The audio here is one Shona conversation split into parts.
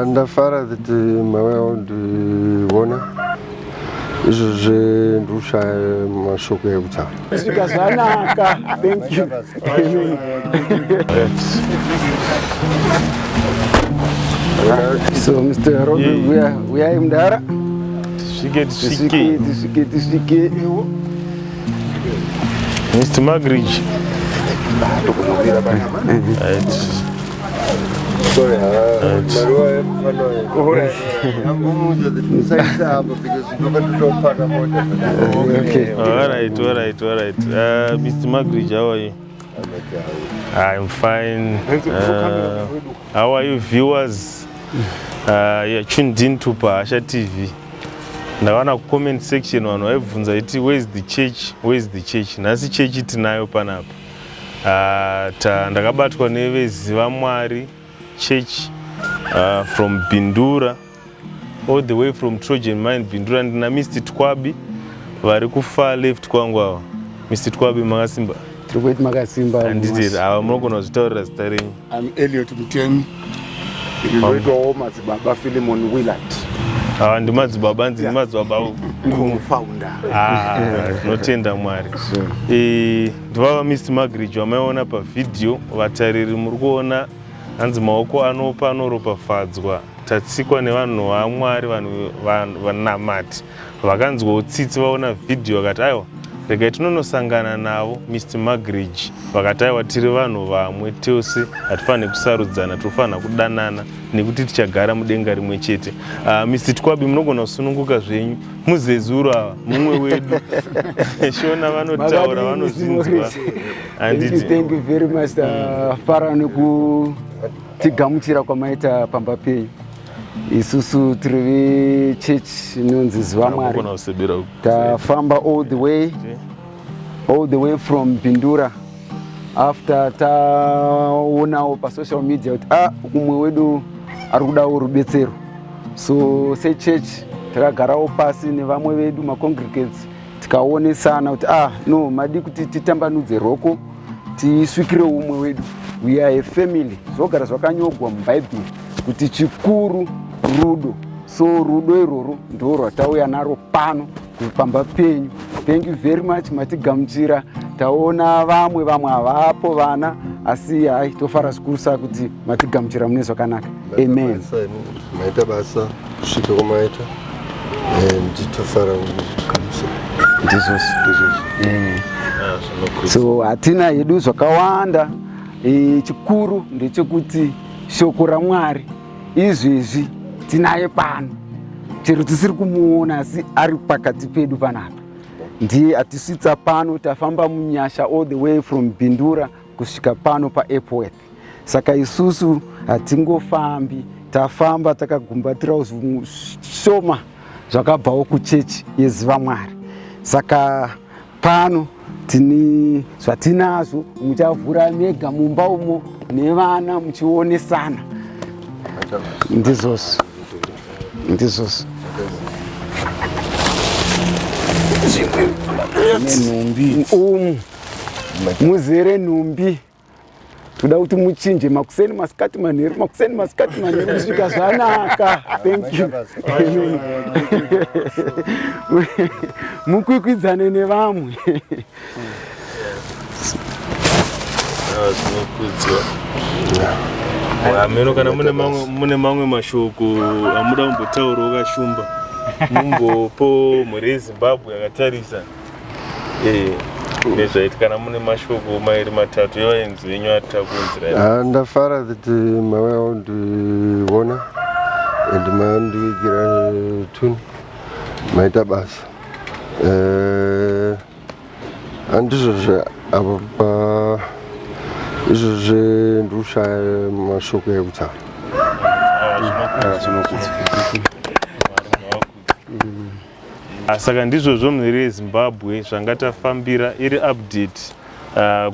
Ndafara kuti mawe ndiona izvo zvendushaya mashoko ekutsa zvikazvanaka. Thank you. So Mr. Robin, we are in Dara. Tisvike. Mr. Magridge. Sorry, Okay. All right. Mr. Magridge, how are you? I'm fine. How are you, viewers? You're tuned in to Pahasha TV. Ndawana comment section wano waibvunza iti where's the church? Nasi church tinayo panapa. Ndakabatwa nevezivamwari church from Bindura all the way from Trojan Mine Bindura, ndina Mr. Tkwabi vari kufar left kwangu ava. Mr. Tkwabi makasimba? Tirikuiti makasimba. Handiti ava munogona kuzvitaurira zita renyu? I'm Elliot Mutemi. Ndinoitwawo madzibaba Philemon Willard. Ava ndimadzibaba nzi ndimadzibaba co-founder. Tinotenda Mwari. Ndivava Mr. Magridge wamaiona pavidhio. Vatariri muri kuona hanzi maoko anopa anoropafadzwa. Tatsikwa nevanhu vaMwari, vanamati vakanzwa utsitsi vaona vidhio vakati aiwa regai tinonosangana navo Mr. Magridge. Vakati aiwa tiri vanhu vamwe tose hatifaniri kusarudzana, tofanira kudanana nekuti tichagara mudenga rimwe chete. Mr. Tkwabi munogona kusununguka zvenyu muzezuru ava mumwe wedu. Shona vanotaura vanozinzwa. Thank you very much Fara nekutigamuchira kwamaita pamba penyu. Isusu tiri church inonzi Zivamwari. Tafamba all the way from Bindura. After taonawo pa social media kuti umwe wedu ari kudawo rubetsero. So say church takagarawo pasi nevamwe vedu macongregates tikaonesana kuti no madi kuti titambanudze roko tisvikire umwe wedu. We are a family. Zvogara zvakanyogwa muBhaibheri kuti chikuru rudo. So rudo iroro ndiro rwatauya naro pano kupamba penyu. Thank you very much matigamuchira. Taona vamwe havapo vana asi hai tofara zvikuru kuti matigamuchira mune zvakanaka. Amen. Maita basa kusvika kumaita nditofara kugamuchira. So hatina hedu zvakawanda. Chikuru ndechekuti shoko raMwari izvezvi tinaye pano. Chero tisiri kumuona asi ari pakati pedu panapa. Ndiye atisvitsa pano, tafamba munyasha all the way from Bindura kusvika pano pa Epworth. Saka isusu hatingofambi, tafamba takagumbatirawo zvishoma zvakabvawo kuchechi yeZivamwari. Saka pano tini zvatinazvo muchavhura mega mumba umo nevana muchionesana. Ndizvozvo. Nhumbi muzere nhumbi. Toda kuti muchinje makuseni masikati manheru kusvika zvanaka. Thank you. Mukwikwidzane nevamwe. Meno kana mune mamwe mashoko amuda kumbotaura ukashumba mumbopo muri yeZimbabwe yakatarisa nezvaiti kana mune mashoko mairi matatu evaenzi venyu atakunzira. Ndafara kuti mawe ndiona and mandigira tuni maita basa andizvo apa izvo zvendushaya mashoko ekutsa. Saka ndizvozvo mhiri yeZimbabwe zvangatafambira iri update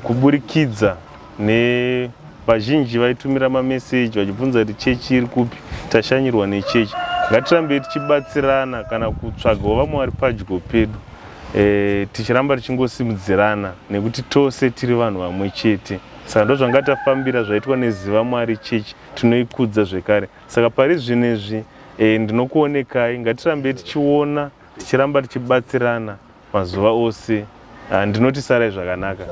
kuburikidza nevazhinji vaitumira mameseji vachibvunza kuti chechi iri kupi, tashanyirwa nechechi. Ngatirambe tichibatsirana kana kutsvagawo vamwe vari padyo pedu. Tichiramba tichingosimudzirana nekuti tose tiri vanhu vamwe chete. saka ndozvanga tafambira zvaitwa neziva Mwari chechi tinoikudza zvekare. Saka pari zvinezvi ndinokuonekai, ngatirambe tichiona tichiramba tichibatsirana mazuva ose. Ndinoti sarai zvakanaka.